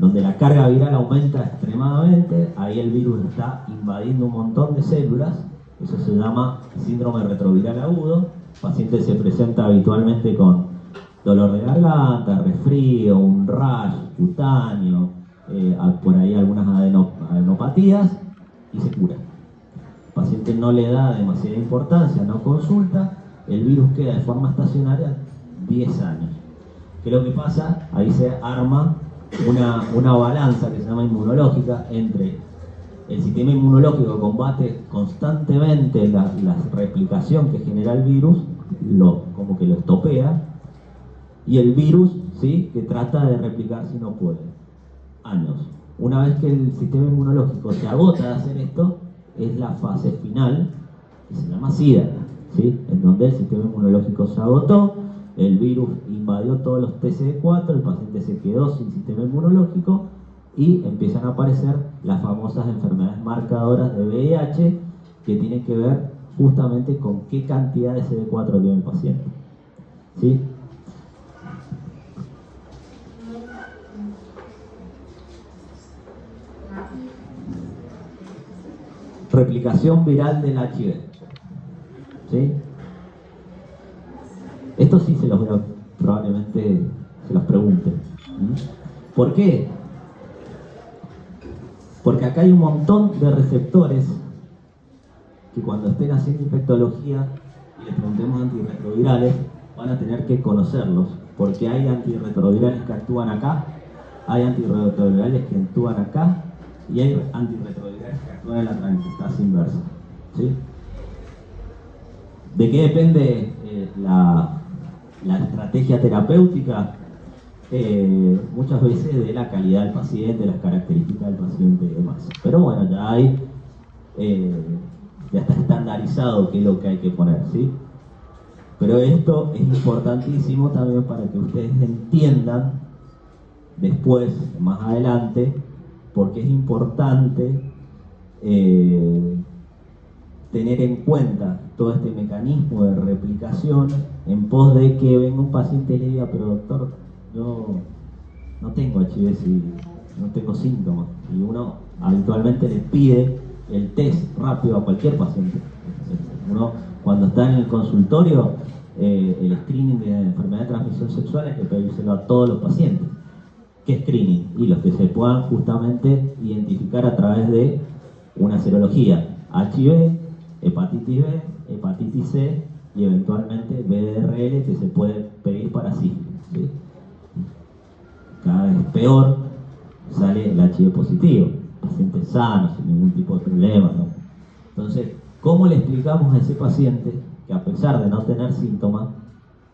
donde la carga viral aumenta extremadamente, ahí el virus está invadiendo un montón de células, eso se llama síndrome retroviral agudo. El paciente se presenta habitualmente con dolor de garganta, resfrío, un rash cutáneo, por ahí algunas adenopatías, y se cura. El paciente no le da demasiada importancia, no consulta, el virus queda de forma estacionaria 10 años. ¿Qué es lo que pasa? Ahí se arma una balanza que se llama inmunológica entre el sistema inmunológico que combate constantemente la replicación que genera el virus, como que lo estopea, y el virus, ¿sí?, que trata de replicarse y no puede. Años. Una vez que el sistema inmunológico se agota de hacer esto, es la fase final, que se llama SIDA, ¿sí?, en donde el sistema inmunológico se agotó, el virus invadió todos los TCD4, el paciente se quedó sin sistema inmunológico y empiezan a aparecer las famosas enfermedades marcadoras de VIH, que tienen que ver justamente con qué cantidad de CD4 tiene el paciente. ¿Sí? Replicación viral del HIV. ¿Sí? Esto sí probablemente se los pregunten. ¿Por qué? Porque acá hay un montón de receptores que cuando estén haciendo infectología y les preguntemos antirretrovirales, van a tener que conocerlos, porque hay antirretrovirales que actúan acá, hay antirretrovirales que actúan acá, y hay antirretrovirales que actúan en la transcriptasa inversa. ¿Sí? ¿De qué depende la estrategia terapéutica? Muchas veces de la calidad del paciente, las características del paciente y demás. Pero bueno, ya está estandarizado qué es lo que hay que poner, ¿sí? Pero esto es importantísimo también para que ustedes entiendan después, más adelante, porque es importante tener en cuenta todo este mecanismo de replicación en pos de que venga un paciente y le diga, pero doctor, yo no tengo HIV, si no tengo síntomas. Y uno habitualmente le pide el test rápido a cualquier paciente. Uno, cuando está en el consultorio, el screening de enfermedad de transmisión sexual hay que pedírselo a todos los pacientes. ¿Qué screening? Y los que se puedan justamente identificar a través de una serología: HIV, hepatitis B, hepatitis C y eventualmente VDRL, que se puede pedir para sífilis, ¿sí? Cada vez peor sale el HIV positivo. paciente sano, sin ningún tipo de problema, ¿no? Entonces, ¿cómo le explicamos a ese paciente que a pesar de no tener síntomas,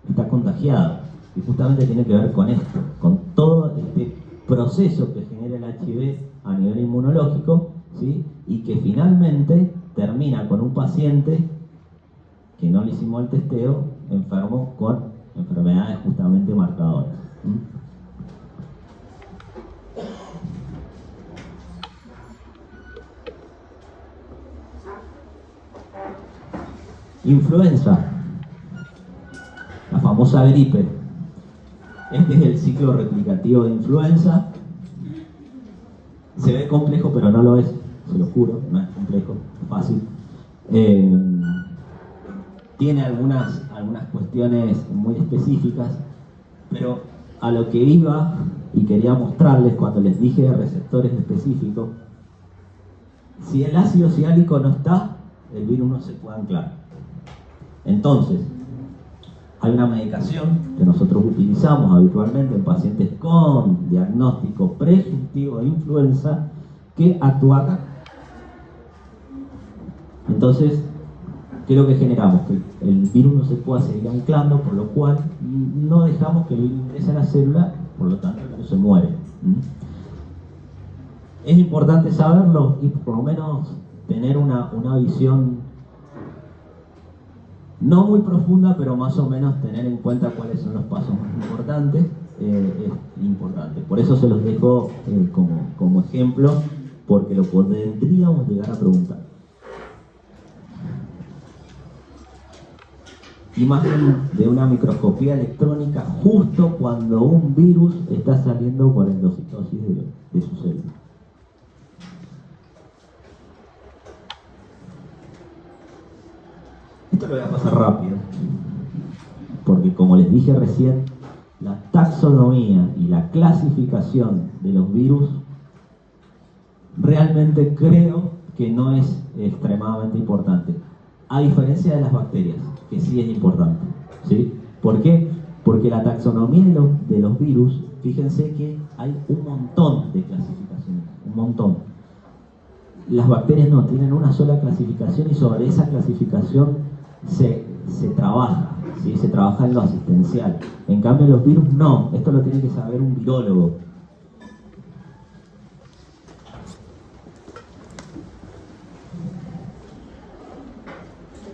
está contagiado? Y justamente tiene que ver con esto, con todo este proceso que genera el HIV a nivel inmunológico, ¿sí? Y que finalmente termina con un paciente que no le hicimos el testeo, enfermo con enfermedades justamente marcadoras. Influenza, la famosa gripe. Este es el ciclo replicativo de influenza. Se ve complejo, pero no lo es, se lo juro, no es complejo, es fácil. Tiene algunas cuestiones muy específicas, pero a lo que iba y quería mostrarles cuando les dije de receptores específicos, si el ácido ciálico no está, el virus no se puede anclar. Entonces, hay una medicación que nosotros utilizamos habitualmente en pacientes con diagnóstico presuntivo de influenza que actúa acá. Entonces, ¿qué es lo que generamos? Que el virus no se pueda seguir anclando, por lo cual no dejamos que el virus ingrese a la célula, por lo tanto no se muere. Es importante saberlo y por lo menos tener una visión no muy profunda, pero más o menos tener en cuenta cuáles son los pasos más importantes. Es importante. Por eso se los dejo como ejemplo, porque lo podríamos llegar a preguntar. Imagen de una microscopía electrónica justo cuando un virus está saliendo por endocitosis de su célula. Esto lo voy a pasar rápido, porque como les dije recién, la taxonomía y la clasificación de los virus realmente creo que no es extremadamente importante, a diferencia de las bacterias, que sí es importante, ¿sí? ¿Por qué? Porque la taxonomía de los virus, fíjense que hay un montón de clasificaciones, un montón. Las bacterias no, tienen una sola clasificación y sobre esa clasificación se trabaja, ¿sí? Se trabaja en lo asistencial. En cambio los virus no, esto lo tiene que saber un virólogo.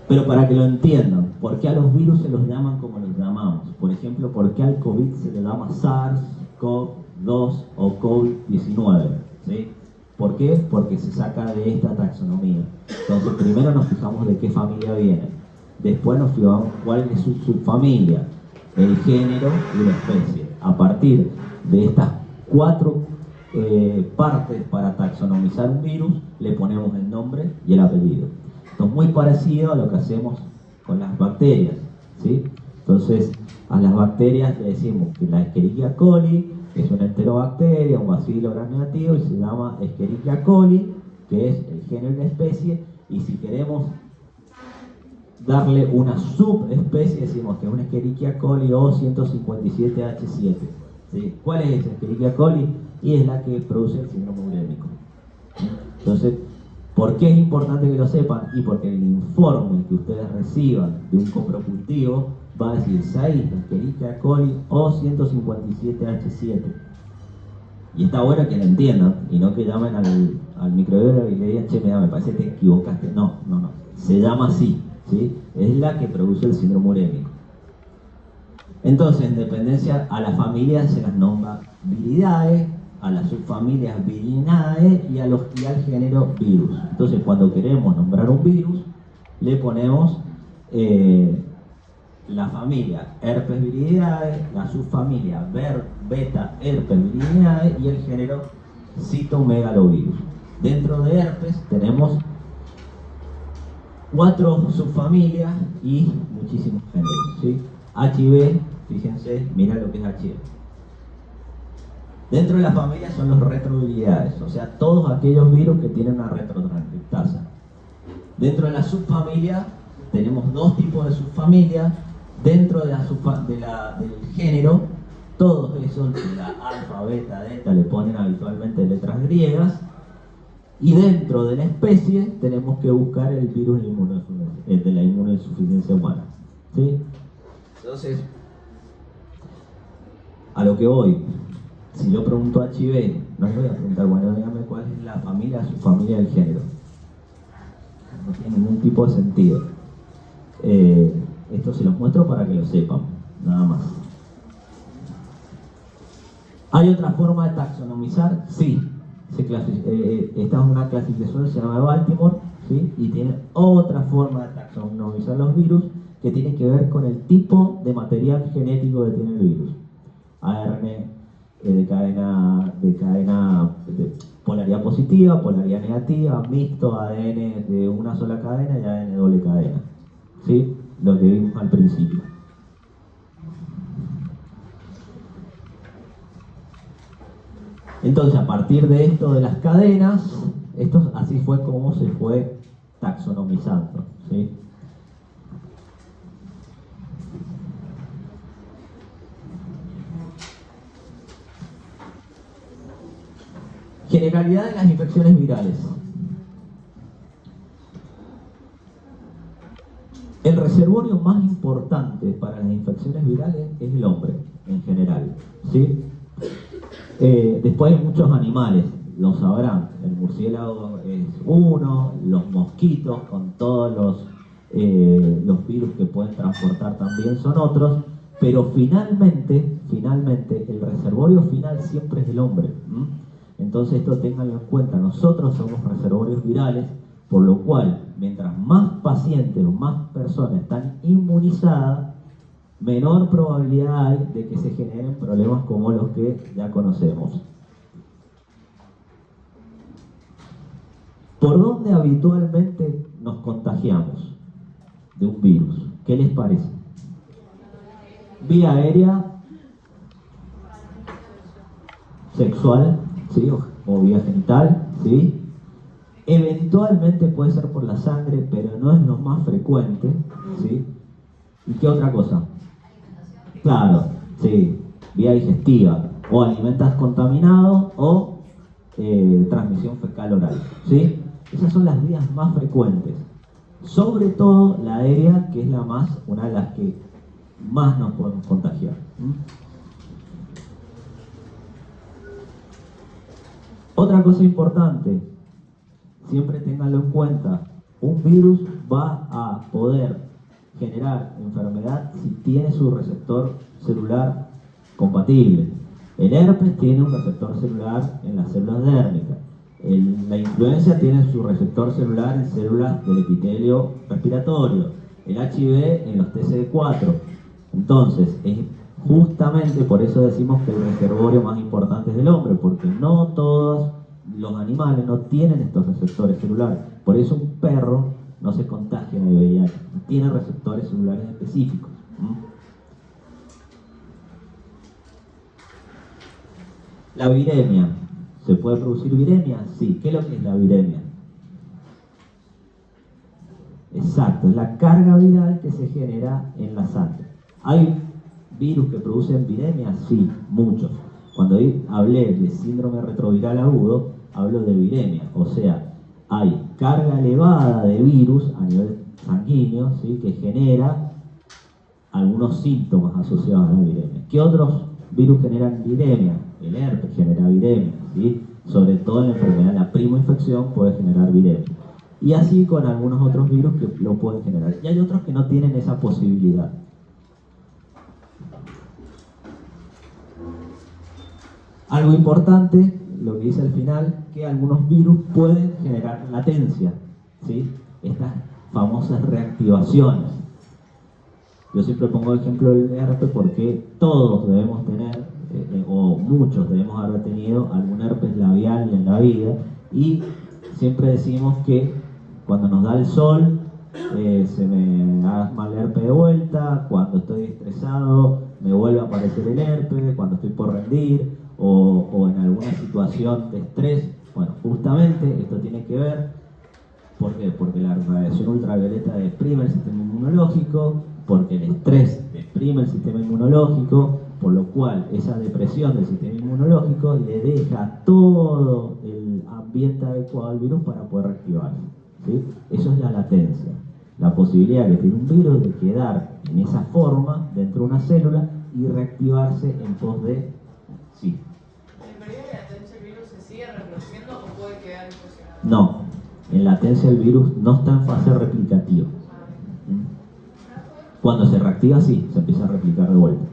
Pero para que lo entiendan, ¿por qué a los virus se los llaman como los llamamos? Por ejemplo, ¿por qué al COVID se le llama SARS-CoV-2 o COVID-19? ¿Sí? ¿Por qué? Porque se saca de esta taxonomía. Entonces, primero nos fijamos de qué familia viene. Después nos fijamos cuál es su subfamilia, el género y la especie. A partir de estas 4 partes para taxonomizar un virus, le ponemos el nombre y el apellido. Esto es muy parecido a lo que hacemos con las bacterias, ¿sí? Entonces, a las bacterias le decimos que la Escherichia coli es una enterobacteria, un bacilo gram negativo, y se llama Escherichia coli, que es el género y la especie, y si queremos darle una subespecie, decimos que es una Escherichia coli O157H7. ¿Sí? ¿Cuál es esa Escherichia coli? Y es la que produce el síndrome urémico. Entonces, ¿por qué es importante que lo sepan? Y porque el informe que ustedes reciban de un copropultivo va a decir SAI, Escherichia coli O157H7. Y está bueno que lo entiendan y no que llamen al microbiólogo y le digan, che, me parece que te equivocaste. No. Se llama así, ¿sí? Es la que produce el síndrome urémico. Entonces, en dependencia a las familias se las nombra viridae, a las subfamilias virinae y al género virus. Entonces, cuando queremos nombrar un virus, le ponemos la familia herpes viridae, la subfamilia beta herpes viridae y el género citomegalovirus. Dentro de herpes tenemos 4 subfamilias y muchísimos géneros, ¿sí? HIV, fíjense, mira lo que es HIV. Dentro de la familia son los retroviridaes, o sea, todos aquellos virus que tienen una retrotranscriptasa. Dentro de la subfamilia tenemos 2 tipos de subfamilias. Dentro de del género, todos esos de la alfa, beta, delta le ponen habitualmente letras griegas. Y dentro de la especie tenemos que buscar el virus de la inmunodeficiencia humana. ¿Sí? Entonces, a lo que voy, si yo pregunto HIV, no les voy a preguntar, bueno, dígame cuál es la familia, su familia del género. No tiene ningún tipo de sentido. Esto se los muestro para que lo sepan, nada más. ¿Hay otra forma de taxonomizar? Sí. Esta es una clasificación que se llama Baltimore, ¿sí? Y tiene otra forma de taxonomizar los virus que tiene que ver con el tipo de material genético que tiene el virus. ARN de cadena de polaridad positiva, polaridad negativa, mixto, ADN de una sola cadena y ADN de doble cadena. ¿Sí? Lo que vimos al principio. Entonces, a partir de esto de las cadenas, así fue como se fue taxonomizando, ¿sí? Generalidad de las infecciones virales. El reservorio más importante para las infecciones virales es el hombre, en general, ¿sí? Después hay muchos animales, lo sabrán. El murciélago es uno, los mosquitos con todos los virus que pueden transportar también son otros, pero finalmente el reservorio final siempre es el hombre. Entonces esto ténganlo en cuenta, nosotros somos reservorios virales, por lo cual mientras más pacientes o más personas están inmunizadas, menor probabilidad hay de que se generen problemas como los que ya conocemos. ¿Por dónde habitualmente nos contagiamos de un virus? ¿Qué les parece? Vía aérea, sexual, ¿sí? O vía genital, ¿sí? Eventualmente puede ser por la sangre, pero no es lo más frecuente, ¿sí? ¿Y qué otra cosa? Claro, sí, vía digestiva, o alimentos contaminados o transmisión fecal oral, ¿sí? Esas son las vías más frecuentes, sobre todo la aérea, que es una de las que más nos podemos contagiar. Otra cosa importante, siempre ténganlo en cuenta, un virus va a poder generar enfermedad si tiene su receptor celular compatible. El herpes tiene un receptor celular en las células dérmicas. La influenza tiene su receptor celular en células del epitelio respiratorio. El HIV en los TCD4. Entonces, es justamente por eso decimos que el reservorio más importante es del hombre, porque no todos los animales no tienen estos receptores celulares. Por eso un perro no se contagia de VIH, tiene receptores celulares específicos. La viremia. ¿Se puede producir viremia? Sí. ¿Qué es lo que es la viremia? Exacto, es la carga viral que se genera en la sangre. ¿Hay virus que producen viremia? Sí, muchos. Cuando hablé de síndrome retroviral agudo, hablo de viremia, o sea, hay carga elevada de virus a nivel sanguíneo, ¿sí? Que genera algunos síntomas asociados a la viremia. ¿Qué otros virus generan viremia? El herpes genera viremia, ¿sí? Sobre todo en la enfermedad, la primoinfección puede generar viremia. Y así con algunos otros virus que lo pueden generar. Y hay otros que no tienen esa posibilidad. Algo importante, lo que dice al final, que algunos virus pueden generar latencia, ¿sí? Estas famosas reactivaciones. Yo siempre pongo el ejemplo del herpes porque todos debemos tener, o muchos debemos haber tenido algún herpes labial en la vida, y siempre decimos que cuando nos da el sol se me asma el herpes de vuelta, cuando estoy estresado me vuelve a aparecer el herpes, cuando estoy por rendir o en alguna situación de estrés. Bueno, justamente esto tiene que ver, ¿por qué? Porque la radiación ultravioleta deprime el sistema inmunológico, porque el estrés deprime el sistema inmunológico, por lo cual esa depresión del sistema inmunológico le deja todo el ambiente adecuado al virus para poder reactivarse, ¿sí? Eso es la latencia, la posibilidad que tiene un virus de quedar en esa forma dentro de una célula y reactivarse en pos de... Sí. ¿En el periodo de latencia el virus se sigue reproduciendo o puede quedar infeccionado? No, en latencia el virus no está en fase replicativa. Cuando se reactiva, sí, se empieza a replicar de vuelta.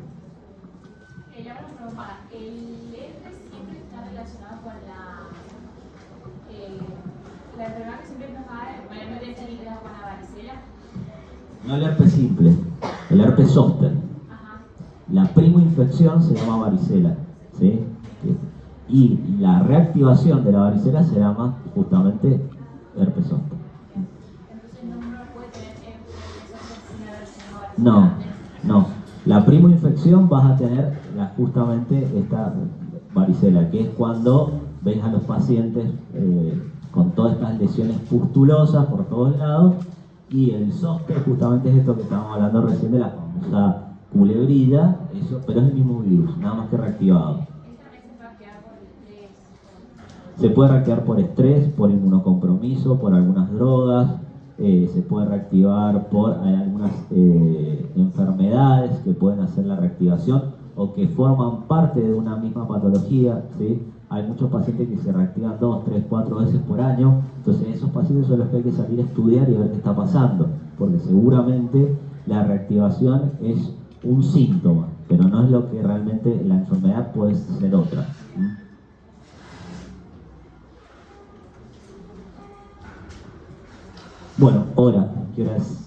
Ahora una pregunta. ¿El herpes siempre está relacionado con la enfermedad que siempre nos da, mayormente está con la varicela? No el herpes simple, el herpes zóster. Ajá. La primoinfección se llama varicela, ¿sí? Y la reactivación de la varicela se llama justamente herpes zóster. Entonces no uno puede tener herpes sin haber sido varicela. No. La primoinfección vas a tener justamente esta varicela, que es cuando ves a los pacientes con todas estas lesiones pustulosas por todos lados, y el zóster justamente es esto que estábamos hablando recién de la famosa culebrilla, eso, pero es el mismo virus, nada más que reactivado. ¿Esta vez se va a quedar por el estrés? Se puede reactivar por estrés, por inmunocompromiso, por algunas drogas, se puede reactivar por algunas enfermedades que pueden hacer la reactivación o que forman parte de una misma patología, ¿sí? Hay muchos pacientes que se reactivan 2, 3, 4 veces por año, entonces esos pacientes son los que hay que salir a estudiar y ver qué está pasando, porque seguramente la reactivación es un síntoma, pero no es lo que realmente la enfermedad puede ser otra. Bueno, hora, ¿qué hora es?